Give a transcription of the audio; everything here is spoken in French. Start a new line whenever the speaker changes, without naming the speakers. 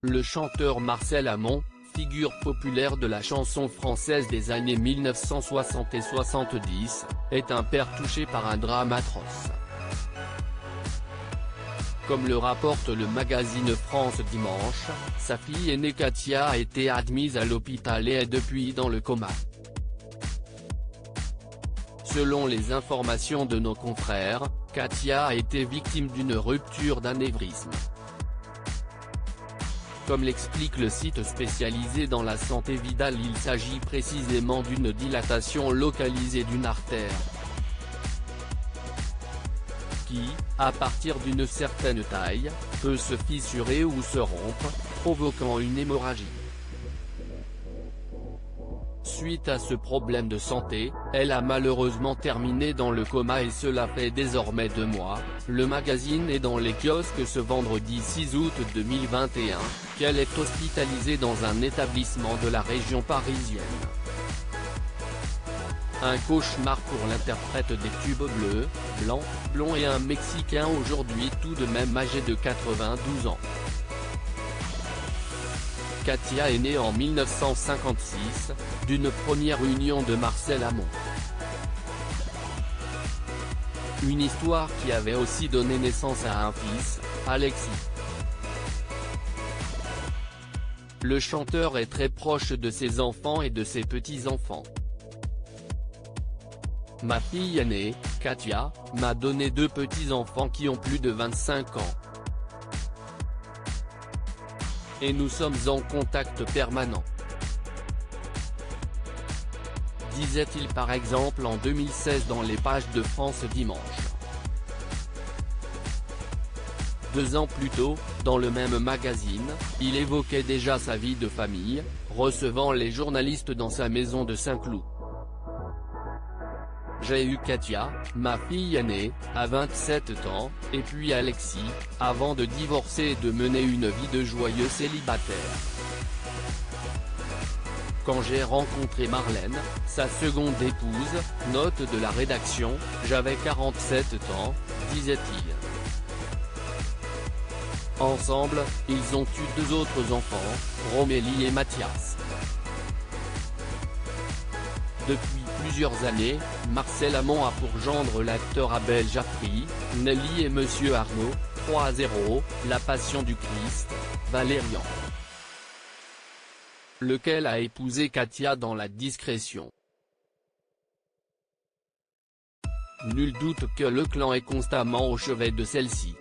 Le chanteur Marcel Amont, figure populaire de la chanson française des années 1960 et 70, est un père touché par un drame atroce. Comme le rapporte le magazine France Dimanche, sa fille aînée Katia a été admise à l'hôpital et est depuis dans le coma. Selon les informations de nos confrères, Katia a été victime d'une rupture d'anévrisme. Comme l'explique le site spécialisé dans la santé Vidal, il s'agit précisément d'une dilatation localisée d'une artère qui, à partir d'une certaine taille, peut se fissurer ou se rompre, provoquant une hémorragie. Suite à ce problème de santé, elle a malheureusement terminé dans le coma et cela fait désormais 2 mois. Le magazine est dans les kiosques ce vendredi 6 août 2021, qu'elle est hospitalisée dans un établissement de la région parisienne. Un cauchemar pour l'interprète des tubes bleus, blancs, blonds et un Mexicain aujourd'hui tout de même âgé de 92 ans. Katia est née en 1956, d'une première union de Marcel Amont. Une histoire qui avait aussi donné naissance à un fils, Alexis. Le chanteur est très proche de ses enfants et de ses petits-enfants. Ma fille aînée, Katia, m'a donné 2 petits-enfants qui ont plus de 25 ans. Et nous sommes en contact permanent. Disait-il par exemple en 2016 dans les pages de France Dimanche. 2 ans plus tôt, dans le même magazine, il évoquait déjà sa vie de famille, recevant les journalistes dans sa maison de Saint-Cloud. J'ai eu Katia, ma fille aînée, à 27 ans, et puis Alexis, avant de divorcer et de mener une vie de joyeux célibataire. Quand j'ai rencontré Marlène, sa seconde épouse, note de la rédaction, j'avais 47 ans, disait-il. Ensemble, ils ont eu 2 autres enfants, Romélie et Mathias. Depuis plusieurs années, Marcel Amont a pour gendre l'acteur Abel Jaffry, Nelly et Monsieur Arnaud, 3-0, La Passion du Christ, Valérian, lequel a épousé Katia dans la discrétion. Nul doute que le clan est constamment au chevet de celle-ci.